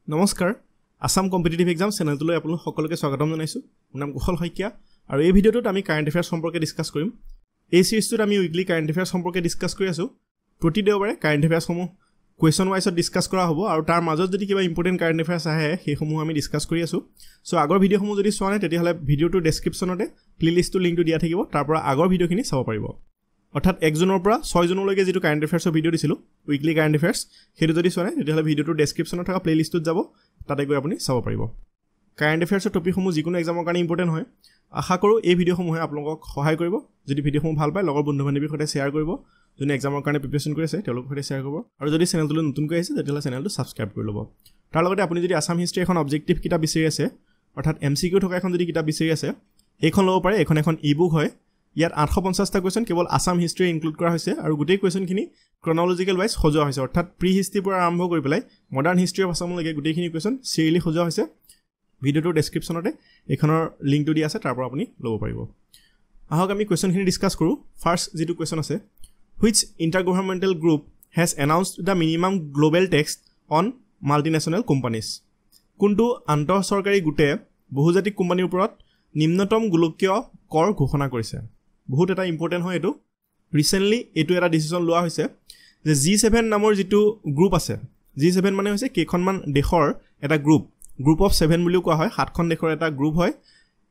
নমস্কাৰ Assam competitive exam চেনেলটোলৈ আপোনালোক সকলোকে স্বাগতম জনাইছো মোৰ নাম কুশল শইকীয়া আৰু এই ভিডিঅ'টোত আমি কাৰেণ্ট এফেয়াৰ্স সম্পৰ্কে ডিসকাস কৰিম এই সিৰিজটোত আমি উইকলি কাৰেণ্ট এফেয়াৰ্স সম্পৰ্কে ডিসকাস কৰি আছো প্ৰতি দেওবাৰে কাৰেণ্ট এফেয়াৰ্সসমূহ কোৱেশ্চন ওয়াইজত ডিসকাস কৰা হ'ব আৰু তাৰ মাজত যদি কিবা ইম্পৰ্টেন্ট কাৰেণ্ট এফেয়াৰ্স আহে সেইসমূহ আমি ডিসকাস কৰি আছো সো আগৰ ভিডিঅ'সমূহ যদি চোৱা নাই তেতিয়াহ'লে ভিডিঅ'টোৰ ডেসক্ৰিপচনতে প্লেলিষ্টৰ লিংকটো দিয়া থাকিব তাৰ পৰা আগৰ ভিডিঅ'খিনি চাব পাৰিব অৰ্থাৎ 1 জুনৰ পৰা 6 জুনলৈকে যেটো কাৰেণ্ট এফেয়াৰ্সৰ ভিডিঅ' দিছিলো উইকলি কাৰেণ্ট এফেয়াৰ্স হেতু যদি চোৱা নাই তেতিয়াহ'লে ভিডিঅ'টোৰ ডেসক্ৰিপচনত থকা প্লেলিষ্টত যাব তাতে গৈ আপুনি চাব পাৰিব কাৰেণ্ট এফেয়াৰ্সৰ টপিকসমূহ যিকোনো এক্সামৰ কাৰণে ইম্পৰ্টেন্ট হয় আশা কৰো এই ভিডিঅ'সমূহে আপোনালোকক সহায় কৰিব যদি ভিডিঅ'সমূহ ভাল পায় লগৰ বন্ধু-বান্ধৱীৰ সৈতে শ্বেয়াৰ কৰিব যোনে এক্সামৰ কাৰণে প্ৰিপাৰেচন কৰি আছে তেওঁলোকৰ সৈতে শ্বেয়াৰ কৰিব আৰু যদি চেনেলটো নতুনকৈ আহিছে তেতিয়াহ'লে চেনেলটো সাবস্ক্ৰাইব কৰি ল'ব তাৰ লগতে আপুনি যদি আসাম হিষ্ট্ৰী এখন অবজেক্টিভ কিতাপ বিচাৰি আছে অৰ্থাৎ এমসিকিউ থকা এখন যদি কিতাপ বিচাৰি আছে এইখন ল'ব পাৰে এখন ই-বুক হয় ইয়াত 850টা কোৱেশ্চন কেৱল আসাম হিষ্ট্ৰী ইনক্লুড কৰা হৈছে আৰু গোটেই কোৱেশ্চনখিনি ক্ৰনলজিক্যাল ওয়াইজ সজোৱা হৈছে অৰ্থাৎ প্ৰি হিষ্ট্ৰী পৰা আৰম্ভ কৰি পেলাই মডাৰ্ণ হিষ্ট্ৰী অফ আসামলৈকে গোটেইখিনি কোৱেশ্চন সিৰিয়ালি সজোৱা হৈছে ভিডিঅ'টোৰ ডেসক্ৰিপচনতে এইখনৰ লিংকটো দিয়া আছে তাৰ পৰা আপুনি ল'ব পাৰিব আহক আমি কোৱেশ্চনখিনি ডিসকাস কৰো ফাৰ্স্ট যেটো কোৱেশ্চন আছে which intergovernmental group has announced the minimum global tax on multinational companies কোনটো আন্তঃসৰকাৰী গোটে বহুজাতিক কোম্পানীৰ ওপৰত নিম্নতম গোলকীয় কৰ ঘোষণা কৰিছে বহুত এটা ইম্পৰ্টেন্ট হয় এটো ৰিসেন্টলি এটো এটা ডিসিশন লোৱা হৈছে যে G7 নামৰ যেটো গ্ৰুপ আছে G7 মানে হৈছে কেখনমান দেশৰ এটা গ্ৰুপ অফ 7 বুলিও কোৱা হয় 7খন দেশৰ এটা গ্ৰুপ হয়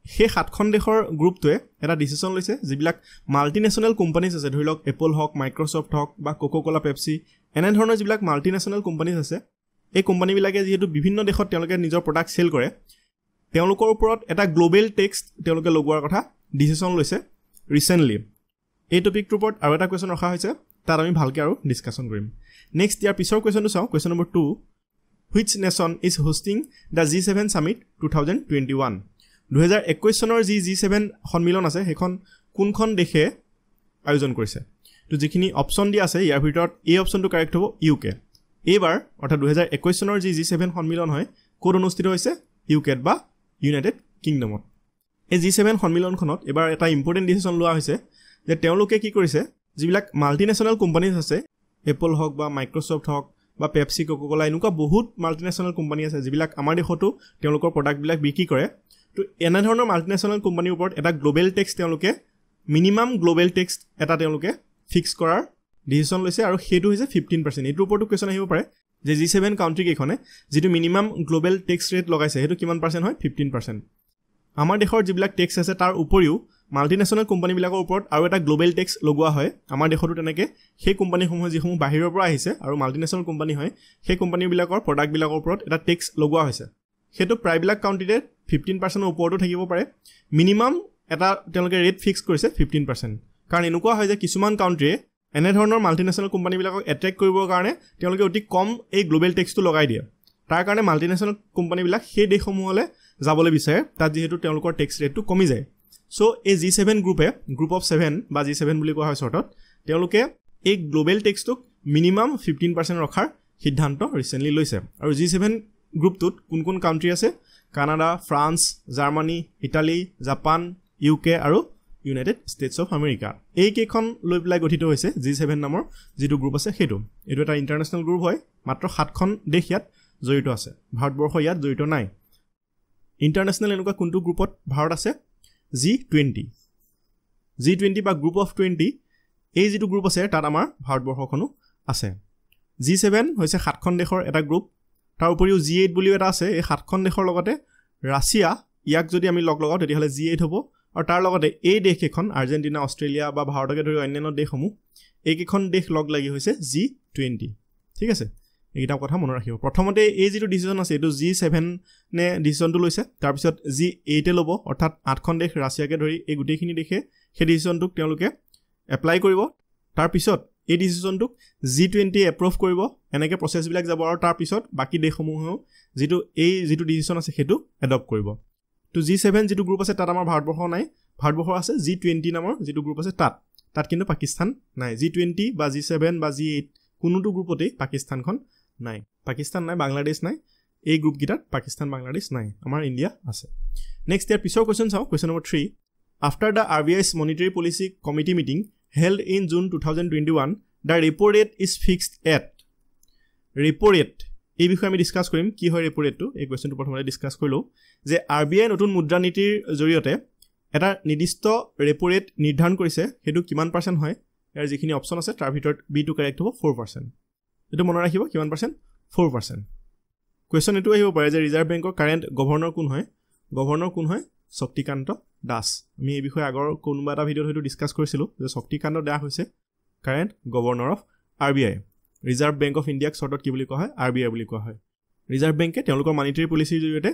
সেই 7খন দেশৰ গ্ৰুপটোৱে এটা ডিসিশন লৈছে যিবিলাক মাল্টিনেশনাল কোম্পানিজ আছে ধৰি লওক এপল হক মাইক্ৰোসফট হক বা কোকা-কোলা পেপসি এনে ধৰণৰ যিবিলাক মাল্টিনেশনাল কোম্পানিজ আছে এই কোম্পানীবিলাকে যেহেতু বিভিন্ন দেশত তেওঁলোকে নিজৰ প্ৰডাক্ট সেল কৰে তেওঁলোকৰ ওপৰত এটা গ্লোবাল টেক্স তেওঁলোকে লগোৱাৰ কথা ডিসিশন লৈছে ৰিসেন্টলি এই টপিকটোৰ ওপৰত আৰু এটা কোৱেশ্চন ৰখা হৈছে তাত আমি ভালকৈ আৰু ডিসকাশন কৰিম নেক্সট ইয়াৰ পিছৰ কোৱেশ্চনটো চাও question number 2 which nation is hosting the G7 summit 2021 2021 চনৰ G7 সন্মিলন আছে হেখন কোনখন দেশে আয়োজন কৰিছে তো যিখিনি অপচন দি আছে ইয়াৰ ভিতৰত এই অপচনটো কাৰেক্ট হ'ব ইউকে এবাৰ অৰ্থাৎ 2021 চনৰ G7 সন্মিলন হয় ক'ত অনুষ্ঠিত হৈছে ইউকেত বা ইউনাইটেড কিংডমত এই G7 সন্মিলনখনত এবাৰ এটা ইম্পৰ্টেন্ট ডিসিশন লোৱা হৈছে যে তেওঁলোকে কি কৰিছে যিবিলাক মাল্টিনেশনাল কোম্পানিজ আছে এপল হক বা মাইক্ৰোসফট হক বা পেপসি কোকা-কোলা এনেকুৱা বহুত মাল্টিনেশনাল কোম্পানি আছে যিবিলাক আমাৰ দেশতো তেওঁলোকৰ প্ৰডাক্টবিলাক বিক্ৰী কৰে তো এনে ধৰণৰ মাল্টিনেশনাল কোম্পানিৰ ওপৰত এটা গ্লোবাল টেক্স তেওঁলোকে মিনিমাম গ্লোবাল টেক্স এটা তেওঁলোকে ফিক্স কৰাৰ ডিসিশন লৈছে আৰু হেতু হৈছে 15% এটোৰ ওপৰতো কোৱেশ্চন আহিব পাৰে যে G7 কাউন্ট্ৰি কেখনে যেটো মিনিমাম গ্লোবাল টেক্স ৰেট লগাইছে হেতু কিমান পাৰ্সেন্ট হয় 15% আমাৰ দেশৰ যিবিলাক টেক্স আছে তাৰ উপৰিও মাল্টিনেশনাল কোম্পানীবিলাকৰ ওপৰত আৰু এটা গ্লোবাল টেক্স লগোৱা হয় আমাৰ দেশতো তেনেকে সেই কোম্পানীসমূহ যিসমূহ বাহিৰৰ পৰা আহিছে আৰু মাল্টিনেশনাল কোম্পানী হয় সেই কোম্পানীবিলাকৰ প্ৰডাক্টবিলাকৰ ওপৰত এটা টেক্স লগোৱা হৈছে হেতু প্ৰায়বিলাক কাউন্ট্ৰিতে 15% ওপৰতো থাকিব পাৰে মিনিমাম এটা তেওঁলোকে ৰেট ফিক্স কৰিছে 15% কাৰণ এনেকুৱা হয় যে কিছুমান কাউন্ট্ৰিয়ে এনে ধৰণৰ মাল্টিনেশনাল কোম্পানীবিলাকক এট্ৰেক্ট কৰিবৰ কাৰণে তেওঁলোকে অতি কম এই গ্লোবাল টেক্সটো লগাই দিয়ে তাৰ কাৰণে মাল্টিনেশনাল কোম্পানীবিলাক সেই দেশসমূহলৈ যাবলৈ বিচাৰে তাত যেহেতু তেওঁলোকৰ টেক্স ৰেটটো কমি যায় সো এই G7 গ্ৰুপে গ্ৰুপ অফ 7 বা G7 বুলি কোৱা হয় শৰ্টত তেওঁলোকে এই গ্লোবাল টেক্সটোক মিনিমাম 15% ৰখাৰ সিদ্ধান্ত ৰিসেন্টলি লৈছে আৰু G7 গ্ৰুপটোত কোন কাউন্ট্ৰি আছে Canada France Germany Italy Japan UK আৰু ইউনাইটেড ষ্টেটছ অফ আমেৰিকা এই কেখন লৈ পেলাই গঠিত হৈছে G7 নামৰ যেটো গ্ৰুপ আছে হেতু এটো এটা ইন্টাৰনেশনাল গ্ৰুপ হয় মাত্ৰ 7খন দেশ ইয়াত জড়িত আছে ভাৰতবৰ্ষ ইয়াত জড়িত নাই ইন্টাৰনেশনাল এনেকুৱা কোনটো গ্ৰুপত ভাৰত আছে G20 বা গ্ৰুপ অফ 20 এই যেটো গ্ৰুপ আছে তাত আমাৰ ভাৰতবৰ্ষখনো আছে G7 হৈছে 7খন দেশৰ এটা গ্ৰুপ তাৰ উপৰিও G8 বুলিও এটা আছে এই 7খন দেশৰ লগতে ৰাছিয়া ইয়াক যদি আমি লগ লগাও তেতিয়াহ'লে G8 হ'ব আৰু তাৰ লগতে এই দেশকেখন আৰ্জেন্টিনা অষ্ট্ৰেলিয়া বা ভাৰতকে ধৰি অন্যান্য দেশসমূহ এইকেখন দেশ লগ লাগি হৈছে G20 ঠিক আছে এইটা কথা মনত ৰাখিব প্ৰথমতে এই যেটো ডিসিশন আছে এটো G7 নে ডিসিশনটো লৈছে তাৰ পিছত G8 ল'ব অৰ্থাৎ 8খন দেশ ৰাছিয়াকে ধৰি এই গুটেইখিনি দেশে সেই ডিসিশনটোক তেওঁলোকে এপ্লাই কৰিব তাৰ পিছত এই ডিসিশনটোক G20 এপ্ৰুভ কৰিব এনেকে প্ৰসেছবিলাক যাব আৰু তাৰ পিছত বাকি দেশসমূহেও যেটো ডিসিশন আছে হেতু এডপ্ট কৰিব তো G7 যেটো গ্ৰুপ আছে তাত আমাৰ ভাৰতবৰ্ষ নাই ভাৰতবৰ্ষ আছে G20 নামৰ যেটো গ্ৰুপ আছে তাত কিন্তু পাকিস্তান নাই G20 বা G7 বা G8 কোনোটো গ্ৰুপতে পাকিস্তানখন নাই পাকিস্তান নাই বাংলাদেশ নাই এই গ্ৰুপ গিটাত পাকিস্তান বাংলাদেশ নাই আমাৰ ইন্ডিয়া আছে নেক্সট ইয়াৰ পিছৰ কোৱেশ্চন চাও question number 3 after the RBI's monetary policy committee meeting held in June 2021 the repo rate is fixed at repo rate এই বিষয়ে আমি ডিসকাস কৰিম কি হয় ৰেপো ৰেটটো এই কোৱেশ্চনটো প্ৰথমতে ডিসকাস কৰিলো যে আৰবিআই নতুন মুদ্ৰা নীতিৰ জৰিয়তে এটা নিৰ্দিষ্ট ৰেপো ৰেট নিৰ্ধাৰণ কৰিছে হেতু কিমান পাৰ্চেন্ট হয় ইয়াৰ যিখিনি অপচন আছে তাৰ ভিতৰত বি টু কাৰেক্ট হ'ব 4% এটো মনত ৰাখিব কিমান পাৰ্চেন্ট 4% কোৱেশ্চন এটো আহিব পাৰে যে ৰিজাৰ্ভ বেংকৰ কাৰেন্ট গভৰ্ণৰ কোন হয় শক্তিকান্ত দাস আমি এই বিষয়ে আগৰ কোনবা এটা ভিডিঅত হয়তো ডিসকাস কৰিছিলো যে শক্তিকান্ত দাস হৈছে current governor of RBI reserve bank of ইণ্ডিয়াক শৰ্টত কি বুলি কোৱা হয় আৰবিআই বুলি কোৱা হয় ৰিজাৰ্ভ বেংকে তেওঁলোকৰ মনিটাৰী পলিচিৰ জৰিয়তে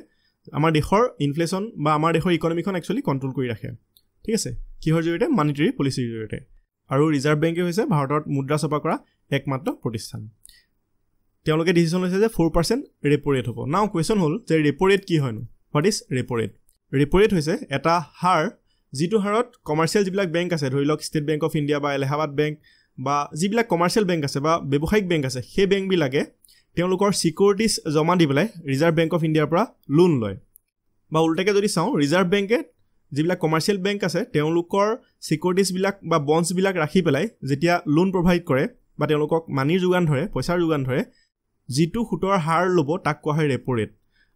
আমাৰ দেশৰ ইনফ্লেচন বা আমাৰ দেশৰ ইকনমিখন একচুয়ালি কন্ট্ৰোল কৰি ৰাখে ঠিক আছে কিহৰ জৰিয়তে মনিটাৰী পলিচিৰ জৰিয়তে আৰু ৰিজাৰ্ভ বেংকে হৈছে ভাৰতত মুদ্ৰা ছপা কৰা একমাত্ৰ প্ৰতিষ্ঠান তেওঁলোকে ডিসিশন লৈছে যে 4% ৰেপো ৰেট হ'ব নাও কোৱেশ্চন হল যে ৰেপো ৰেট কি হয়নো what is repo rate repo rate হৈছে এটা হাৰ যিটো হাৰত কমাৰ্চিয়েল যিবিলাক বেংক আছে ধৰি লওক ষ্টেট বেংক অফ ইণ্ডিয়া বা এলাহাবাদ বেংক বা যিবিলাক কমাৰ্চিয়েল বেংক আছে বা ব্যৱসায়িক বেংক আছে সেই বেংক বিলাকে তেওঁলোকৰ সিকিউৰিটিজ জমা দি পেলাই ৰিজাৰ্ভ বেংক অফ ইণ্ডিয়াৰ পৰা লোন লয় বা উল্টাকে যদি চাও ৰিজাৰ্ভ বেংকে যিবিলাক কমাৰ্চিয়েল বেংক আছে তেওঁলোকৰ সিকিউৰিটিজ বিলাক বা বন্ডছ বিলাক ৰাখি পেলাই যেতিয়া লোন প্ৰভাইড কৰে বা তেওঁলোকক মানিৰ যোগান ধৰে পইচাৰ যোগান ধৰে যিটো সুতৰ হাৰ লব তাক কোৱা হয় ৰেপো ৰেট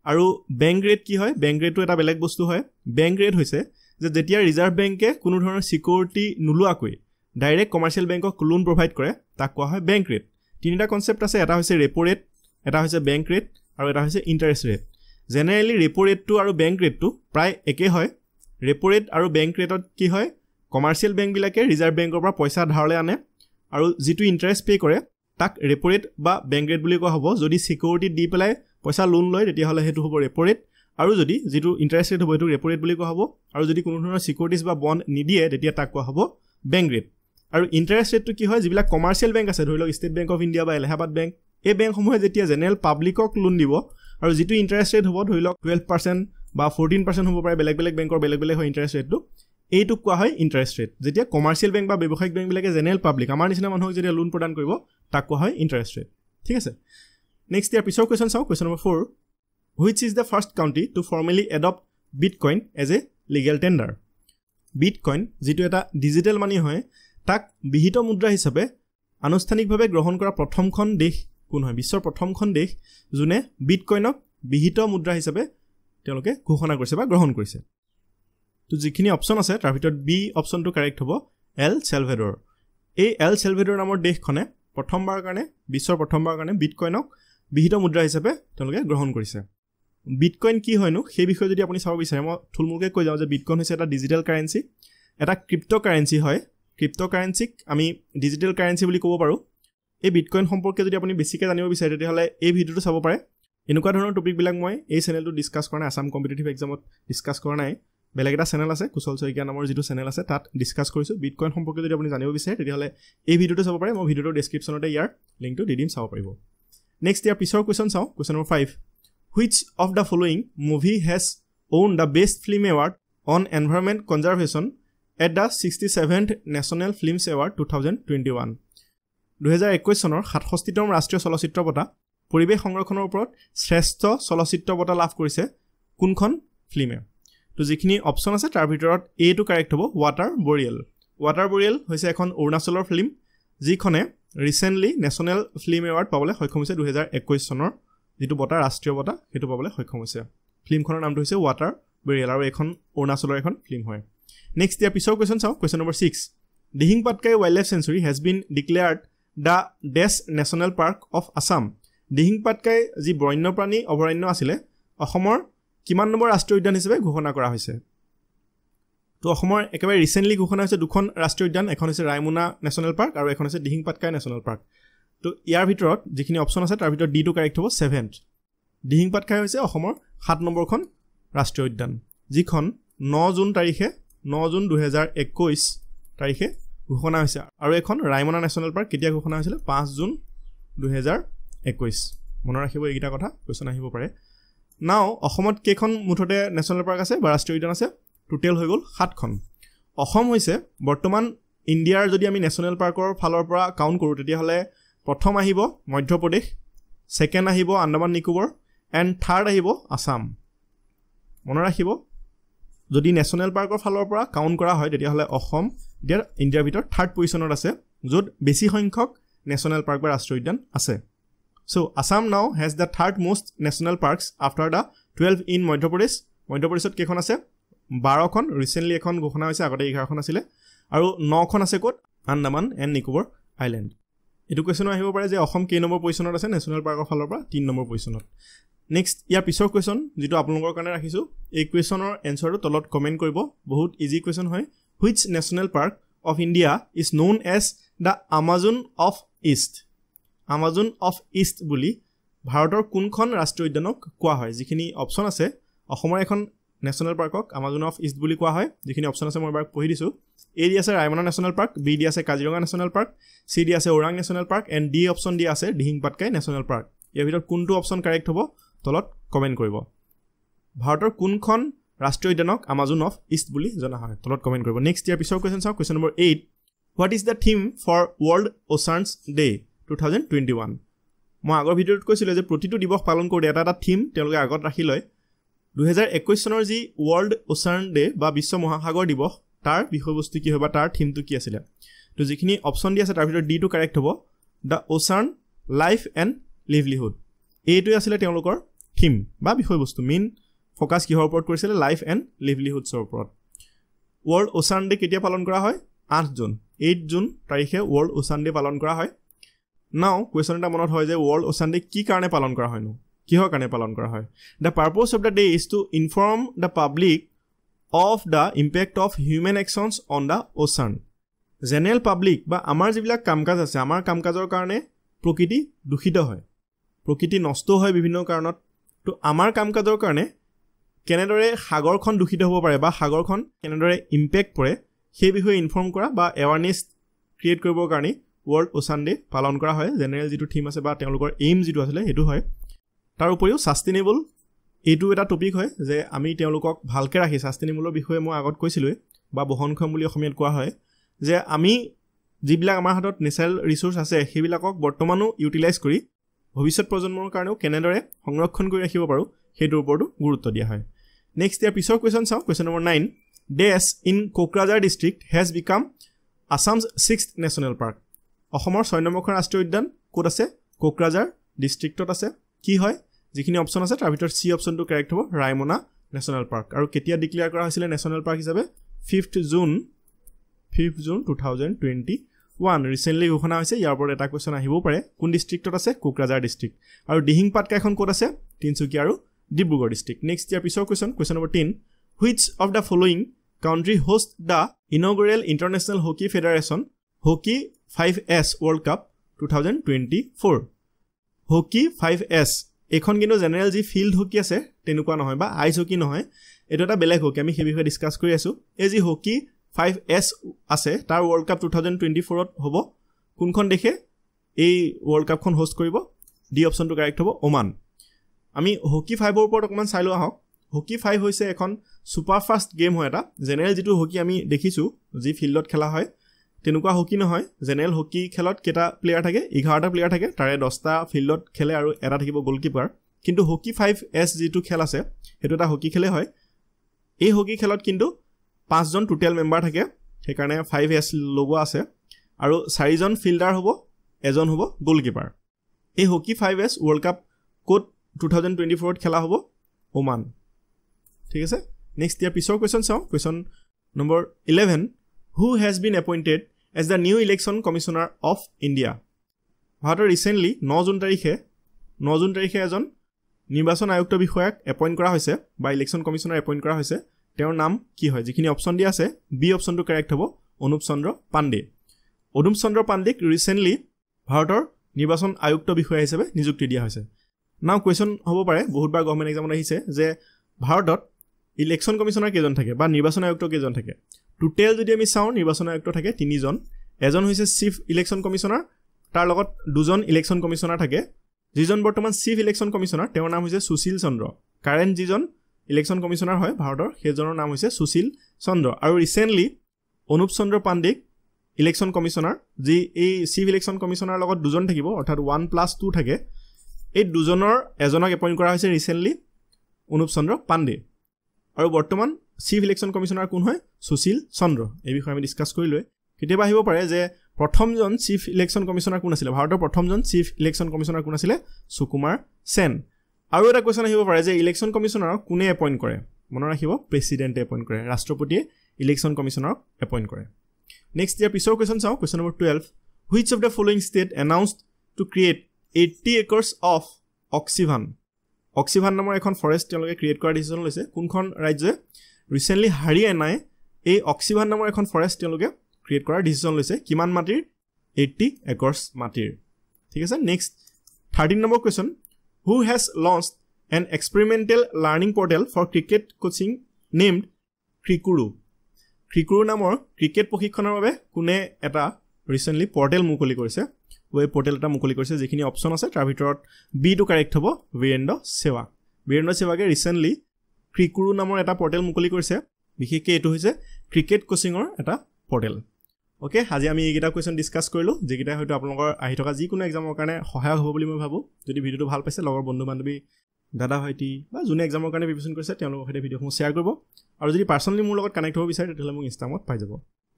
আৰু বেংক ৰেট কি হয় বেংক ৰেটটো এটা বেলেগ বস্তু হয় বেংক ৰেট হৈছে যে যেতিয়া ৰিজাৰ্ভ বেংকে কোনো ধৰণৰ সিকিউৰিটি নুলুৱাকৈ ডাইৰেক্ট কমাৰ্চিয়েল বেংকক লোন প্ৰভাইড কৰে তাক কোৱা হয় বেংক ৰেট তিনিটা কনসেপ্ট আছে এটা হৈছে ৰেপো ৰেট এটা হৈছে বেংক ৰেট আৰু এটা হৈছে ইন্টাৰেষ্ট ৰেট জেনাৰেলি ৰেপো ৰেটটো আৰু বেংক ৰেটটো প্ৰায় একে হয় ৰেপো ৰেট আৰু বেংক ৰেটত কি হয় কমাৰ্চিয়েল বেংক বিলাকে ৰিজাৰ্ভ বেংকৰ পৰা পইচা ধাৰলৈ আনে আৰু যিটো ইন্টাৰেষ্ট পে কৰে তাক ৰেপো ৰেট বা বেংক ৰেট বুলি কোৱা হ'ব যদি সিকিউৰিটি দি পেলাই পইচা লোন লয় তেতিয়া হলে হেতু হ'ব ৰেপো ৰেট আৰু যদি যিটো ইন্টাৰেষ্ট ৰেট হ'ব হেতু ৰেপো ৰেট বুলি কোৱা হ'ব আৰু যদি কোনো ধৰণৰ সিকিউৰিটিজ বা বন্ড নিদিয়ে তেতিয়া তাক কোৱা হ'ব বেংক ৰেট আৰু ইন্টাৰেষ্ট ৰেটটো কি হয় যিবিলাক কমাৰ্চিয়েল বেংক আছে ধৰি লওক ষ্টেট বেংক অফ ইণ্ডিয়া বা এলাহাবাদ বেংক এই বেংকসমূহে যেতিয়া জেনেৰেল পাব্লিকক লোন দিব আৰু যিটো ইন্টাৰেষ্ট ৰেট হ'ব ধৰি লওক 12% বা 14% হ'ব পাৰে বেলেগ বেলেগ বেংকৰ বেলেগ বেলেগ হয় ইন্টাৰেষ্ট ৰেটটো এইটো কোৱা হয় ইন্টাৰেষ্ট ৰেট যেতিয়া কমাৰ্চিয়েল বেংক বা ব্যৱসায়িক বেংক বিলাকে জেনেৰেল পাব্লিক আমাৰ নিচিনা মানুহক যেতিয়া লোন প্ৰদান কৰিব তাক কোৱা হয় ইন্টাৰেষ্ট ৰেট ঠিক আছে নেক্সট ইয়াৰ পিছৰ কোৱেশ্চন চাও question number 4 which is the first country to formally adopt bitcoin as a legal tender bitcoin যেটো এটা ডিজিটেল মানি হয় তাক বিহিত মুদ্ৰা হিচাপে আনুষ্ঠানিকভাৱে গ্ৰহণ কৰা প্ৰথমখন দেশ কোন হয় বিশ্বৰ প্ৰথমখন দেশ যোনে বিটকয়নক বিহিত মুদ্ৰা হিচাপে তেওঁলোকে ঘোষণা কৰিছে বা গ্ৰহণ কৰিছে তো যিখিনি অপচন আছে তাৰ ভিতৰত বি অপচনটো কাৰেক্ট হ'ব এল সেলভাডৰ এই এল সেলভাডৰ নামৰ দেশখনে প্ৰথমবাৰ কাৰণে বিশ্বৰ প্ৰথমবাৰ কাৰণে বিটকয়নক বিহিত মুদ্ৰা হিচাপে তেওঁলোকে গ্ৰহণ কৰিছে বিটকয়ন কি হয়নো সেই বিষয়ে যদি আপুনি চাব বিচাৰে মই থুলমুলকে কৈ যাওঁ যে বিটকয়ন হৈছে এটা ডিজিটেল কাৰেন্সি এটা ক্ৰিপ্টোকাৰেন্সি হয় ক্ৰিপ্টোকাৰেন্সিক আমি ডিজিটেল কাৰেন্সি বুলি ক'ব পাৰো এই বিটকয়ন সম্পৰ্কে যদি আপুনি বেছিকৈ জানিব বিচাৰে তেতিয়াহ'লে এই ভিডিঅটো চাব পাৰে এনেকুৱা ধৰণৰ টপিকবিলাক মই এই চেনেলটো ডিসকাস কৰা নাই আসাম কম্পিটিটিভ এক্সামত ডিসকাস কৰা নাই বেলেগ এটা চেনেল আছে কুশল শইকীয়া নামৰ যিটো চেনেল আছে তাত ডিসকাস কৰিছো বিটকয়ন সম্পৰ্কে যদি আপুনি জানিব বিচাৰে তেতিয়াহ'লে এই ভিডিঅটো চাব পাৰে মই ভিডিঅটোৰ ডেসক্ৰিপচনতে ইয়াৰ লিংকটো দি দিম চাব পাৰিব নেক্সট ইয়াৰ পিছৰ কোৱেশ্চন চাও question number 5 which of the following movie has won the best film award on environment conservation at the 67th National Films Award 2021 2021 চনৰ 67তম ৰাষ্ট্ৰীয় চলচ্চিত্ৰ বঁটা পৰিৱেশ সংৰক্ষণৰ ওপৰত শ্ৰেষ্ঠ চলচ্চিত্ৰ বঁটা লাভ কৰিছে কোনখন ফিল্মে তো যিখিনি অপচন আছে তাৰ ভিতৰত এ টো কাৰেক্ট হ'ব ৱাটাৰ বৰিয়েল হৈছে এখন অৰুণাচলৰ ফিল্ম যিখনে ৰিসেন্টলি নেশনেল ফিল্ম এৱাৰ্ড পাবলৈ সক্ষম হৈছে 2021 চনৰ যেটো বঁটা ৰাষ্ট্ৰীয় বঁটা হেতু পাবলৈ সক্ষম হৈছে ফিল্মখনৰ নামটো হৈছে ৱাটাৰ বৰিয়েল আৰু এখন অৰুণাচলৰ এখন ফিল্ম হয় নেক্সট ইয়াৰ পিছৰ কোৱেশ্চন চাও question number 6 Dihing Patkai wildlife sanctuary has been declared the Desh National Park of Assam Dihing Patkai যি বন্যপ্ৰাণী অভয়াৰণ্য আছিল অসমৰ কিমান নম্বৰ ৰাষ্ট্ৰীয় উদ্যান হিচাপে ঘোষণা কৰা হৈছে তো অসমৰ একেবাৰে ৰিসেন্টলি ঘোষণা হৈছে দুখন ৰাষ্ট্ৰীয় উদ্যান এখন হৈছে ৰায়মনা নেশনেল পাৰ্ক আৰু এখন হৈছে দিহিং পাটকাই নেশনেল পাৰ্ক তো ইয়াৰ ভিতৰত যিখিনি অপচন আছে তাৰ ভিতৰত ডি টো কাৰেক্ট হ'ব 7th দিহিং পাটকাই হৈছে অসমৰ 7 নম্বৰখন ৰাষ্ট্ৰীয় উদ্যান যিখন 9 জুন 2021 তাৰিখে ঘোষণা হৈছে আৰু এখন ৰায়মনা নেশনেল পাৰ্ক কেতিয়া ঘোষণা হৈছিল 5 জুন 2021 মনত ৰাখিব এইটা কথা কোৱেশ্চন আহিব পাৰে নাও অসমত কেখন মুঠতে নেশনেল পাৰ্ক আছে বা ৰাষ্ট্ৰীয় উদ্যান আছে টোটেল হৈ গ'ল 7খন অসম হৈছে বৰ্তমান ইণ্ডিয়াৰ যদি আমি নেশনেল পাৰ্কৰ ফালৰ পৰা কাউন্ট কৰো তেতিয়াহ'লে প্ৰথম আহিব মধ্যপ্ৰদেশ সেকেন্ড আহিব আন্দামান নিকোবৰ এণ্ড থাৰ্ড আহিব আসাম মনত ৰাখিব যদি নেশনেল পাৰ্কৰ ফালৰ পৰা কাউন্ট কৰা হয় তেতিয়াহ'লে অসম ইণ্ডিয়াৰ ভিতৰত থাৰ্ড পজিচনত আছে য'ত বেছি সংখ্যক নেশনেল পাৰ্ক বা ৰাষ্ট্ৰীয় উদ্যান আছে So Assam now has the third most national parks after the 12 in Madhya Pradesh. Madhya Pradeshত কেখন আছে 12 খন ৰিসেন্টলি এখন ঘোষণা হৈছে আগতে 11 খন আছিল আৰু 9 খন আছে ক'ত আন্দামান এণ্ড নিকোবৰ আইল্যান্ড এটো কোৱেশ্চন আহিব পাৰে যে অসম কেই নম্বৰ পজিশনত আছে নেশনাল পাৰ্কৰ ফালৰ পৰা 3 নম্বৰ পজিশনত নেক্সট ইয়াৰ পিছৰ কোৱেশ্চন যেটো আপোনালোকৰ কাৰণে ৰাখিছো এই কোৱেশ্চনৰ এনসাৰটো তলত কমেন্ট কৰিব বহুত ইজি কোৱেশ্চন হয় which national park of India is known as the Amazon of East Amazon of East বুলি ভাৰতৰ কোনখন ৰাষ্ট্ৰীয় উদ্যানক কোৱা হয় যিখিনি অপচন আছে অসমৰ এখন ন্যাশনাল পাৰ্কক Amazon of East বুলি কোৱা হয় যিখিনি অপচন আছে মই এবাৰ পঢ়ি দিছো এ দি আছে ৰায়মনা ন্যাশনাল পাৰ্ক বি দি আছে কাজিৰঙা ন্যাশনাল পাৰ্ক সি দি আছে Orang national park and D option দি আছে দিহিং পাটকাই ন্যাশনাল পাৰ্ক ইয়াৰ ভিতৰত কোনটো অপচন কাৰেক্ট হ'ব তলত কমেন্ট কৰিব ভাৰতৰ কোনখন ৰাষ্ট্ৰীয় উদ্যানক Amazon of East বুলি জনা হয় তলত কমেন্ট কৰিব নেক্সট ইয়াৰ পিছৰ কোৱেশ্চন চাও question number 8 what is the theme for World Oceans Day 2021 মই আগৰ ভিডিঅ'ত কৈছিল যে প্ৰতিটো দিৱস পালন কৰি এটা থিম তেওঁলোকে আগত ৰাখি লয় 2021 চনৰ যি ওয়াৰ্ল্ড ওচান ডে বা বিশ্ব মহাসাগৰ দিৱস তাৰ বিষয়বস্তু কি হ'ব তাৰ থিমটো কি আছিল তো যিখিনি অপচন দি আছে তাৰ ভিতৰত ডি টো কাৰেক্ট হ'ব দা ওচান লাইফ এণ্ড লিভলিহুড এইটো আছিল তেওঁলোকৰ থিম বা বিষয়বস্তু মেইন ফোকাস কিহৰ ওপৰত কৰিছিল লাইফ এণ্ড লিভলিহুডছৰ ওপৰত ওয়াৰ্ল্ড ওচান ডে কেতিয়া পালন কৰা হয় 8 জুন তাৰিখে ওয়াৰ্ল্ড ওচান ডে পালন কৰা হয় নাও কোৱেশ্চন এটা মনত হয় যে ওয়াৰ্ল্ড ওচান ডে কি কাৰণে পালন কৰা হয় নো কিহৰ কাৰণে পালন কৰা হয় the purpose of the day is to inform the public of the impact of human actions on the ocean general public বা আমাৰ যিবিলাক কামকাজ আছে আমাৰ কামকাজৰ কাৰণে প্ৰকৃতি দূষিত হয় প্ৰকৃতি নষ্ট হয় বিভিন্ন কাৰণত তো আমাৰ কামকাজৰ কাৰণে কেনেদৰে সাগৰখন দূষিত হ'ব পাৰে বা সাগৰখন কেনেদৰে ইম্পেক্ট পৰে সেই বিষয়ে ইনফৰ্ম কৰা বা এৱাৰনেছ ক্ৰিয়েট কৰিবৰ কাৰণে ওয়াৰ্ল্ড ওচান ডে পালন কৰা হয় জেনেৰেল যেটো থিম আছে বা তেওঁলোকৰ এইম যেটো আছিল হেতু হয় তাৰ উপৰিও সাস্টেইনেবল এইটো এটা টপিক হয় যে আমি তেওঁলোকক ভালকে ৰাখি সাস্টেইনেবলৰ বিষয়ে মই আগত কৈছিলো বা বহনক্ষম বুলি অসমীয়াত কোৱা হয় যে আমি যিবিলাক আমাৰ হাতত নেচাৰেল ৰিসোৰ্স আছে সেইবিলাকক বৰ্তমানো ইউটিলাইজ কৰি ভৱিষ্যত প্ৰজন্মৰ কাৰণেও কেনেদৰে সংৰক্ষণ কৰি ৰাখিব পাৰো হেতুৰ ওপৰতো গুৰুত্ব দিয়া হয় নেক্সট ইয়াৰ পিছৰ কোৱেশ্চন চাও question number 9 Dash in Kokrajhar district has become Assam's 6th national park অসমৰ 6 নম্বৰখন ৰাষ্ট্ৰীয় উদ্যান ক'ত আছে কোকৰাঝাৰ ডিস্ট্ৰিক্টত আছে কি হয় যিখিনি অপচন আছে তাৰ ভিতৰত সি অপচনটো কাৰেক্ট হ'ব ৰায়মনা ন্যাশনাল পাৰ্ক আৰু কেতিয়া ডিক্লেয়াৰ কৰা হৈছিল ন্যাশনাল পাৰ্ক হিচাপে 5th জুন 2021 ৰিসেন্টলি ঘোষণা হৈছে ইয়াৰ ওপৰত এটা কোৱেশ্চন আহিব পাৰে কোন ডিস্ট্ৰিক্টত আছে কোকৰাঝাৰ ডিস্ট্ৰিক্ট আৰু দিহিং পাটকাইখন ক'ত আছে তিনচুকীয়া আৰু ডিব্ৰুগড় ডিস্ট্ৰিক্ট নেক্সট ইয়াৰ পিছৰ question number 10 which of the following country host the inaugural International Hockey Federation Hockey 5S World Cup 2024 Hockey 5S এখন কিন্তু জেনাৰেল যি ফিল্ড হকি আছে তেনেকুৱা নহয় বা আইস হকি নহয় এটো এটা বেলেগ হকি আমি সেই বিষয়ে ডিসকাস কৰি আছো এই যি হকি 5S আছে তাৰ ওয়াৰ্ল্ড কাপ 2024 ত হ'ব কোনখন দেশে এই ওয়াৰ্ল্ড কাপখন হোস্ট কৰিব ডি অপচনটো কাৰেক্ট হ'ব ওমান আমি হকি 5 ৰ ওপৰত অকমান চাইলো আহক হকি 5 হৈছে এখন সুপাৰ ফাষ্ট গেম হয় এটা জেনাৰেল যেটো হকি আমি দেখিছো যি ফিল্ডত খেলা হয় তেনেকুৱা হকি নহয় জেনাৰেল হকি খেলত কেটা প্লেয়াৰ থাকে 11টা প্লেয়াৰ থাকে তাৰে 10টা ফিল্ডত খেলে আৰু এটা থাকিব গোলকিপাৰ কিন্তু হকি 5S যেটো খেল আছে হেতু এটা হকি খেলে হয় এই হকি খেলত কিন্তু 5 জন টোটাল মেম্বাৰ থাকে সেইকাৰণে 5S লোগো আছে আৰু 4 জন ফিল্ডাৰ হ'ব এজন হ'ব গোলকিপাৰ এই hockey 5S world cup code 2024 ত খেলা হ'ব ওমান ঠিক আছে নেক্সট ইয়াৰ পিছৰ কোৱেশ্চন চাও question number 11 who has been appointed as the new election commissioner of India ভাৰতৰ ৰিসেন্টলি 9 জুন তাৰিখে এজন নিৰ্বাচন আয়ুক্ত বিষয়াক এপইন্ট কৰা হৈছে বা ইলেকশন কমিশনাৰ এপইন্ট কৰা হৈছে তেওঁৰ নাম কি হয় যিখিনি অপচন দিয়া আছে বি অপচনটো কাৰেক্ট হ'ব অনুপ চন্দ্ৰ পাণ্ডেক ৰিসেন্টলি ভাৰতৰ নিৰ্বাচন আয়ুক্ত বিষয়া হিচাপে নিযুক্তি দিয়া হৈছে নাও কোৱেশ্চন হ'ব পাৰে বহুতবাৰ গভৰ্ণমেণ্ট এক্সামত আহিছে যে ভাৰতত ইলেকশন কমিশনাৰ কেজন থাকে বা নিৰ্বাচন আয়ুক্ত কেজন থাকে টোটাল যদি আমি চাও নিৰ্বাচন আয়ুক্ত থাকে 3 জন এজন হৈছে চিফ ইলেকশন কমিশনাৰ তাৰ লগত দুজন ইলেকশন কমিশনাৰ থাকে যিজন বৰ্তমান চিফ ইলেকশন কমিশনাৰ তেওঁৰ নাম হৈছে সুশীল চন্দ্ৰ কাৰেন্ট যিজন ইলেকশন কমিশনাৰ হয় ভাৰতৰ সেইজনৰ নাম হৈছে সুশীল চন্দ্ৰ আৰু ৰিসেন্টলি অনুপ চন্দ্ৰ পাণ্ডেক ইলেকশন কমিশনাৰ যি এই চিফ ইলেকশন কমিশনাৰ লগত দুজন থাকিব অৰ্থাৎ 1+2 থাকে এই দুজনৰ এজনক এপইন্ট কৰা হৈছে ৰিসেন্টলি অনুপ চন্দ্ৰ পাণ্ডে আৰু বৰ্তমান চিফ ইলেকশন কমিশনাৰ কোন হয় সুশীল চন্দ্ৰ এই বিষয়ে আমি ডিসকাস কৰিলো কেতিয়াবা আহিব পাৰে যে প্ৰথমজন চিফ ইলেকশ্যন কমিশ্যনাৰ কোন আছিল ভাৰতৰ প্ৰথমজন চিফ ইলেকশ্যন কমিশ্যনাৰ কোন আছিল সুকুমাৰ সেন আৰু এটা কোৱেশ্চন আহিব পাৰে যে ইলেকশ্যন কমিশ্যনাৰক কোনে এপইণ্ট কৰে মনত ৰাখিব প্ৰেছিডেণ্টে এপইণ্ট কৰে ৰাষ্ট্ৰপতিয়ে ইলেকশ্যন কমিশ্যনাৰক এপইণ্ট কৰে নেক্সট ইয়াৰ পিছৰ কোৱেশ্চন চাওঁ question number 12 which of the following state announced to create 80 acres of oxyvan oxyvan নামৰ এখন ফৰেষ্ট তেওঁলোকে ক্ৰিয়েট কৰাৰ ডিসিজন লৈছে কোনখন ৰাজ্যে ৰিসেন্টলি হাৰিয়ানাই এই oxyvan নামৰ এখন ফৰেষ্ট তেওঁলোকে ক্ৰিয়েট কৰাৰ ডিসিজন লৈছে কিমান মাটিৰ 80 acres মাটিৰ ঠিক আছে next 13 number question who has launched an experimental learning portal for cricket coaching named Krikuru Krikuru নামৰ ক্ৰিকেট প্ৰশিক্ষণৰ বাবে কোনে এটা ৰিসেন্টলি পোৰ্টেল মুকলি কৰিছে ওই পোৰ্টেল এটা মুকলি কৰিছে যিখিনি অপচন আছে তাৰ ভিতৰত বি টু কাৰেক্ট হ'ব বীৰেন্দ্ৰ সেৱাগে ৰিসেন্টলি Krikuru নামৰ এটা পোৰ্টেল মুকলি কৰিছে বিশেষকৈ এটো হৈছে ক্ৰিকেট কোচিংৰ এটা পোৰ্টেল ওকে আজি আমি এইকেইটা কোৱেশ্চন ডিসকাস কৰিলো যেকিটা হয়তো আপোনালোকৰ আহি থকা যিকোনো এক্সামৰ কাৰণে সহায়ক হ'ব বুলি মই ভাবো যদি ভিডিওটো ভাল পাইছে লগৰ বন্ধু বান্ধৱী দাদা ভাইটি বা যোনে এক্সামৰ কাৰণে প্ৰিপাৰেচন কৰিছে তেওঁলোকৰ সৈতে ভিডিওসমূহ শ্বেয়াৰ কৰিব আৰু যদি পাৰ্সোনালি মোৰ লগত কানেক্ট হ'ব বিচাৰে তেতিয়াহ'লে মোক ইনষ্টাগ্ৰামত পাই যাব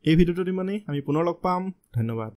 এই ভিডিওটো মানে আমি পুনৰ লগ পাম ধন্যবাদ